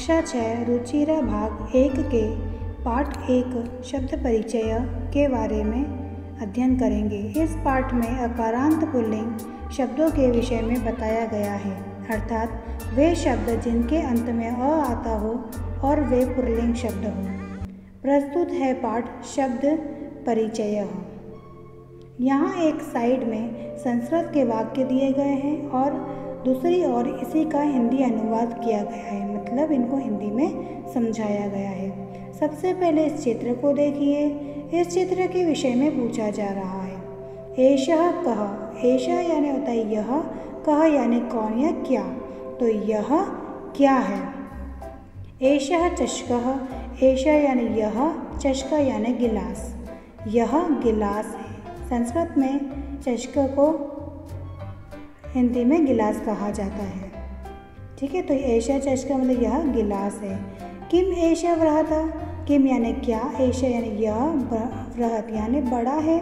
कक्षा 6 रुचिरा भाग 1 के पाठ 1 शब्द परिचय के बारे में अध्ययन करेंगे। इस पाठ में अकारांत पुल्लिंग शब्दों के विषय में बताया गया है, अर्थात वे शब्द जिनके अंत में अ आता हो और वे पुल्लिंग शब्द हो। प्रस्तुत है पाठ शब्द परिचय। यहाँ एक साइड में संस्कृत के वाक्य दिए गए हैं और दूसरी ओर इसी का हिंदी अनुवाद किया गया है, मतलब इनको हिंदी में समझाया गया है। सबसे पहले इस चित्र को देखिए। इस चित्र के विषय में पूछा जा रहा है एषः कः। एषः यानी होता है यह, कः यानी कौन या क्या, तो यह क्या है। एषः चषकः। एषः यानी यह, चषक यानी गिलास, यह गिलास है। संस्कृत में चषक को हिंदी में गिलास कहा जाता है, ठीक है। तो एषः चषक मतलब यह गिलास है। किम एषः वृहतः। किम यानी क्या, एषः यानी यह, वृहत यानी बड़ा है।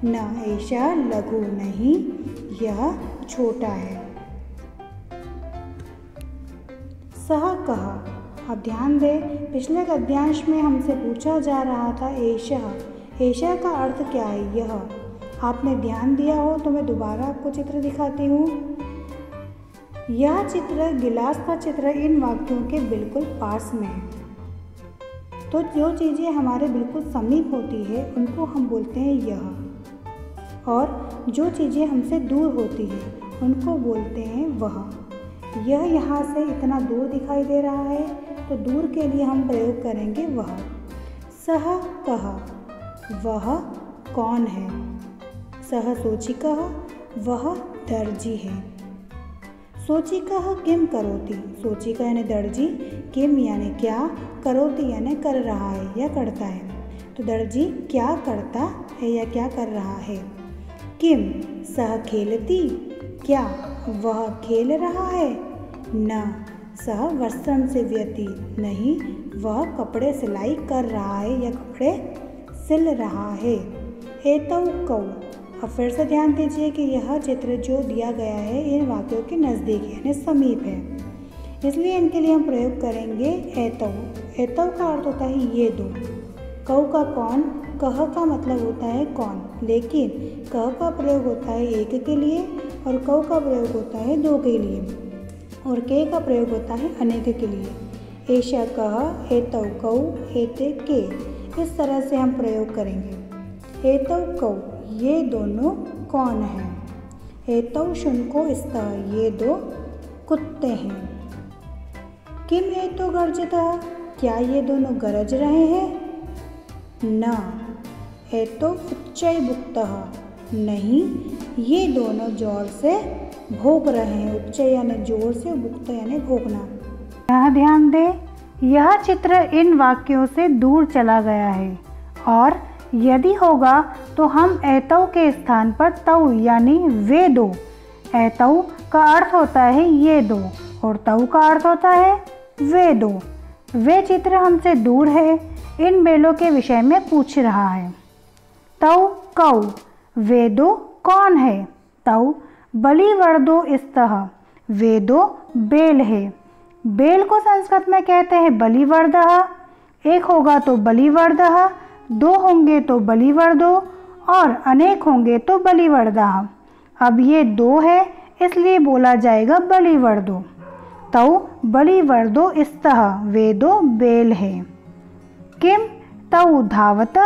न एषः लघु नहीं, यह छोटा है। सः कः। अब ध्यान दें, पिछले गद्यांश में हमसे पूछा जा रहा था एषः। एषः का अर्थ क्या है, यह। आपने ध्यान दिया हो तो मैं दोबारा आपको चित्र दिखाती हूँ। यह चित्र गिलास का चित्र इन वाक्यों के बिल्कुल पास में है। तो जो चीज़ें हमारे बिल्कुल समीप होती है उनको हम बोलते हैं यह, और जो चीज़ें हमसे दूर होती हैं उनको बोलते हैं वह। यह यहाँ से इतना दूर दिखाई दे रहा है तो दूर के लिए हम प्रयोग करेंगे वह। सः कः, वह कौन है। सः सूचिकः, वह दर्जी है। सूचिकः किम करोति। सूचिका यानी दर्जी, किम यानी क्या, करोति यानी कर रहा है या करता है। तो दर्जी क्या करता है या क्या कर रहा है। किम सः खेलति। क्या वह खेल रहा है। न सः वस्त्रं सीवति। नहीं वह कपड़े सिलाई कर रहा है या कपड़े सिल रहा है। एतौ कौ। अब फिर से ध्यान दीजिए कि यह चित्र जो दिया गया है इन वाक्यों के नज़दीक यानी समीप है, इसलिए इनके लिए हम प्रयोग करेंगे एतौ। एतौ का अर्थ होता है ये दो। कौ का कौन, कह का मतलब होता है कौन, लेकिन कह का प्रयोग होता है एक के लिए और कौ का प्रयोग होता है दो के लिए, और के का प्रयोग होता है अनेक के लिए। एषः कः, एतौ कौ, एते के, इस तरह से हम प्रयोग करेंगे। एतौ कौ, ये दोनों कौन हैं। एतौ शुनको स्तः, ये दो कुत्ते हैं। किम एतौ गर्जतः, क्या ये दोनों गरज रहे हैं। न एतौ उच्चै भुक्तः, नहीं ये दोनों जोर से भोग रहे हैं। उच्चै यानी जोर से, भुक्त यानी भोगना। यहाँ ध्यान दें, यह चित्र इन वाक्यों से दूर चला गया है और यदि होगा तो हम एतौ के स्थान पर तौ यानी वे दो। एतौ का अर्थ होता है ये दो और तौ का अर्थ होता है वे दो। वे चित्र हमसे दूर है, इन बेलों के विषय में पूछ रहा है। तौ कौ, वे दो कौन है। तौ बलिवर्दो स्तः, वे दो बेल है। बेल को संस्कृत में कहते हैं बलिवर्दः। एक होगा तो बलिवर्दः, दो होंगे तो बलिवर्दो और अनेक होंगे तो बलिवर्दः। अब ये दो है इसलिए बोला जाएगा बलिवर्दो। तौ बलिवर्दो स्तः, वे दो बेल है। किम तौ धावत,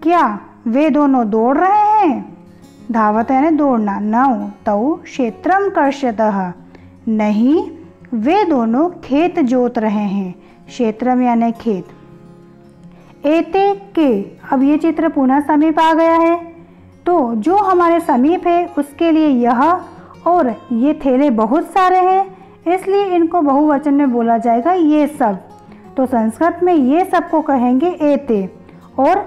क्या वे दोनों दौड़ रहे हैं। धावत यानी दौड़ना। नौ तौ क्षेत्रम कर्षतः, नहीं वे दोनों खेत जोत रहे हैं। क्षेत्रम यानी खेत। एते के, अब ये चित्र पुनः समीप आ गया है तो जो हमारे समीप है उसके लिए यह, और ये थैले बहुत सारे हैं इसलिए इनको बहुवचन में बोला जाएगा ये सब। तो संस्कृत में ये सब को कहेंगे एते, और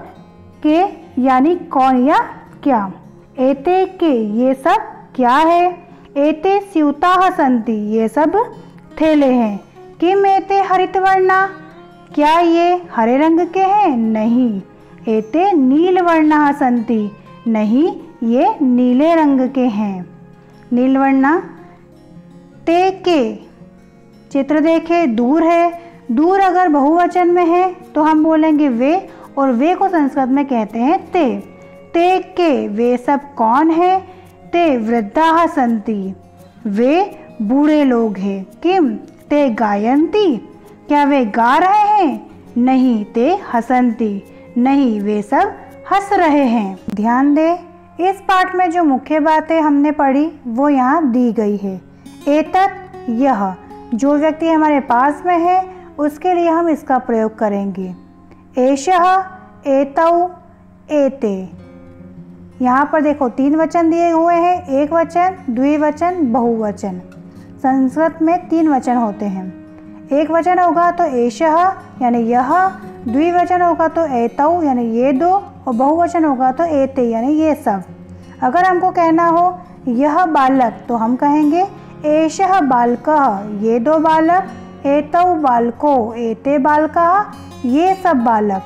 के यानी कौन या क्या। एते के, ये सब क्या है। एते स्यूताः सन्ति, ये सब थैले हैं। किम एते हरितवर्णा, क्या ये हरे रंग के हैं। नहीं एते नीलवर्णाः सन्ति, नहीं ये नीले रंग के हैं। नीलवर्णा। ते के, चित्र देखे, दूर है। दूर अगर बहुवचन में है तो हम बोलेंगे वे, और वे को संस्कृत में कहते हैं ते। ते के, वे सब कौन है? ते वृद्धाः सन्ति, वे बूढ़े लोग हैं। किम ते गायन्ति, क्या वे गा रहे हैं? नहीं, ते हसन्ति, नहीं वे सब हंस रहे हैं। ध्यान दे, इस पाठ में जो मुख्य बातें हमने पढ़ी वो यहाँ दी गई है। एतत्, यह, जो व्यक्ति हमारे पास में है उसके लिए हम इसका प्रयोग करेंगे। एषः, एतौ, एते। यहाँ पर देखो 3 वचन दिए हुए हैं, एक वचन, द्विवचन, बहुवचन। संस्कृत में 3 वचन होते हैं। एक वचन होगा तो एषः यानी यह, द्विवचन होगा तो एतौ यानी ये दो, और बहुवचन होगा तो एते यानी ये सब। अगर हमको कहना हो यह बालक तो हम कहेंगे एषः बालकः, ये 2 बालक, एतौ बालको, एते बालकः, ये सब बालक।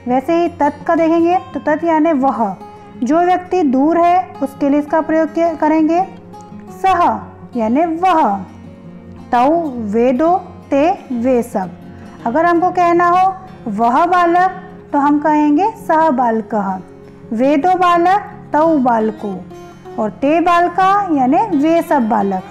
वैसे ही तत् का देखेंगे तो तत् यानी वह, जो व्यक्ति दूर है उसके लिए इसका प्रयोग करेंगे। सह यानी वह, तौ वे 2, ते वे सब। अगर हमको कहना हो वह बालक तो हम कहेंगे सह बालकः, वे 2 बालक, तौ बालको, और ते बालका यानी वे सब बालक।